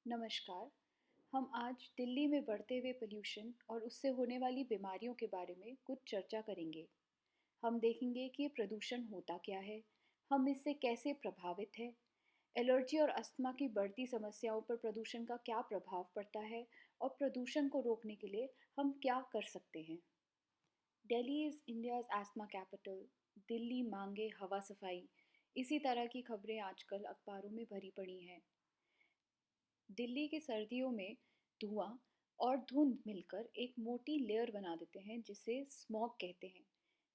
नमस्कार। हम आज दिल्ली में बढ़ते हुए पोल्यूशन और उससे होने वाली बीमारियों के बारे में कुछ चर्चा करेंगे। हम देखेंगे कि प्रदूषण होता क्या है, हम इससे कैसे प्रभावित हैं, एलर्जी और अस्थमा की बढ़ती समस्याओं पर प्रदूषण का क्या प्रभाव पड़ता है और प्रदूषण को रोकने के लिए हम क्या कर सकते हैं। Delhi is India's asthma capital. Delhi मांगे हवा सफाई। इसी तरह की खबरें आजकल अखबारों में भरी पड़ी हैं। दिल्ली की सर्दियों में धुआं और धुंध मिलकर एक मोटी लेयर बना देते हैं जिसे स्मॉग कहते हैं।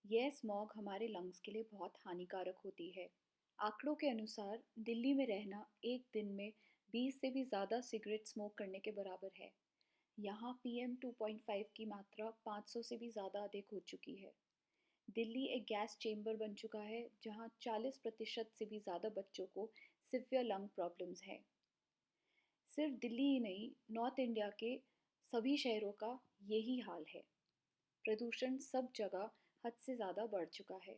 यह स्मॉग हमारे लंग्स के लिए बहुत हानिकारक होती है। आंकड़ों के अनुसार दिल्ली में रहना एक दिन में 20 से भी ज़्यादा सिगरेट स्मोक करने के बराबर है। यहाँ पीएम 2.5 की मात्रा 500 से भी ज़्यादा अधिक हो चुकी है। दिल्ली एक गैस चेंबर बन चुका है जहाँ 40% से भी ज़्यादा बच्चों को सिवियर लंग प्रॉब्लम्स हैं। सिर्फ दिल्ली ही नहीं, नॉर्थ इंडिया के सभी शहरों का यही हाल है। प्रदूषण सब जगह हद से ज़्यादा बढ़ चुका है।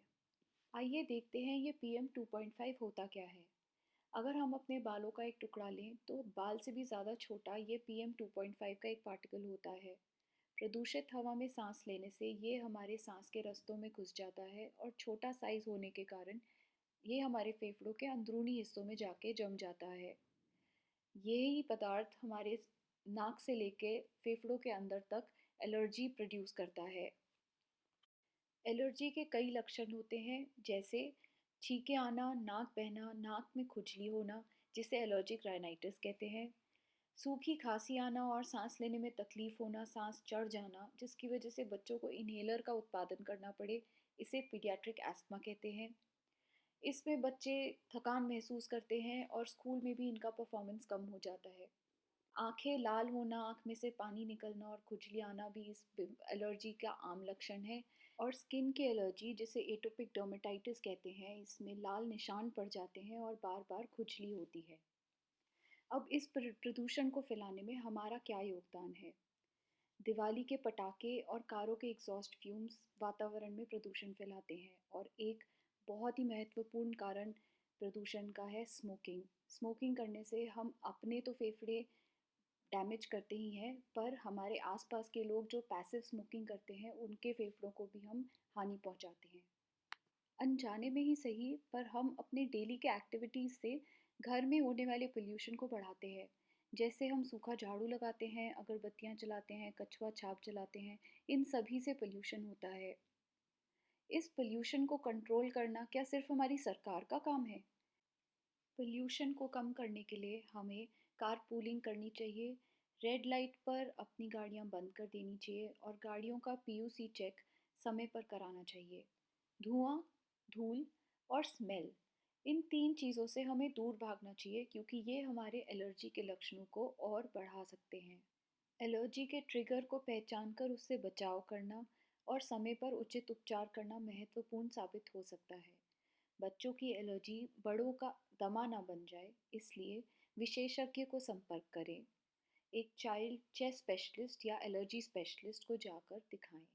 आइए देखते हैं ये पीएम 2.5 होता क्या है। अगर हम अपने बालों का एक टुकड़ा लें तो बाल से भी ज़्यादा छोटा ये पीएम 2.5 का एक पार्टिकल होता है। प्रदूषित हवा में सांस लेने से ये हमारे सांस के रास्तों में घुस जाता है और छोटा साइज होने के कारण ये हमारे फेफड़ों के अंदरूनी हिस्सों में जाके जम जाता है। यही पदार्थ हमारे नाक से लेके फेफड़ों के अंदर तक एलर्जी प्रोड्यूस करता है। एलर्जी के कई लक्षण होते हैं, जैसे छींके आना, नाक बहना, नाक में खुजली होना जिसे एलर्जिक राइनाइटिस कहते हैं, सूखी खांसी आना और सांस लेने में तकलीफ होना, सांस चढ़ जाना जिसकी वजह से बच्चों को इन्हेलर का उत्पादन करना पड़े, इसे पीडियाट्रिक एस्थमा कहते हैं। इसमें बच्चे थकान महसूस करते हैं और स्कूल में भी इनका परफॉर्मेंस कम हो जाता है। आंखें लाल होना, आंख में से पानी निकलना और खुजली आना भी इस एलर्जी का आम लक्षण है। और स्किन की एलर्जी जिसे एटोपिक डर्मेटाइटिस कहते हैं, इसमें लाल निशान पड़ जाते हैं और बार बार खुजली होती है। अब इस प्रदूषण को फैलाने में हमारा क्या योगदान है। दिवाली के पटाखे और कारों के एग्जॉस्ट फ्यूम्स वातावरण में प्रदूषण फैलाते हैं और एक बहुत ही महत्वपूर्ण कारण प्रदूषण का है स्मोकिंग। स्मोकिंग करने से हम अपने तो फेफड़े डैमेज करते ही हैं, पर हमारे आसपास के लोग जो पैसिव स्मोकिंग करते हैं उनके फेफड़ों को भी हम हानि पहुंचाते हैं। अनजाने में ही सही, पर हम अपने डेली के एक्टिविटीज़ से घर में होने वाले पोल्यूशन को बढ़ाते हैं। जैसे हम सूखा झाड़ू लगाते हैं, अगरबत्तियाँ जलाते हैं, कछुआ छाप जलाते हैं, इन सभी से पोल्यूशन होता है। इस पोल्यूशन को कंट्रोल करना क्या सिर्फ हमारी सरकार का काम है? पोल्यूशन को कम करने के लिए हमें कार पूलिंग करनी चाहिए, रेड लाइट पर अपनी गाड़ियां बंद कर देनी चाहिए और गाड़ियों का पीयूसी चेक समय पर कराना चाहिए। धुआं, धूल और स्मेल, इन तीन चीज़ों से हमें दूर भागना चाहिए क्योंकि ये हमारे एलर्जी के लक्षणों को और बढ़ा सकते हैं। एलर्जी के ट्रिगर को पहचान कर उससे बचाव करना और समय पर उचित उपचार करना महत्वपूर्ण साबित हो सकता है। बच्चों की एलर्जी बड़ों का दमा ना बन जाए, इसलिए विशेषज्ञ को संपर्क करें। एक चाइल्ड चेस्ट स्पेशलिस्ट या एलर्जी स्पेशलिस्ट को जाकर दिखाएं।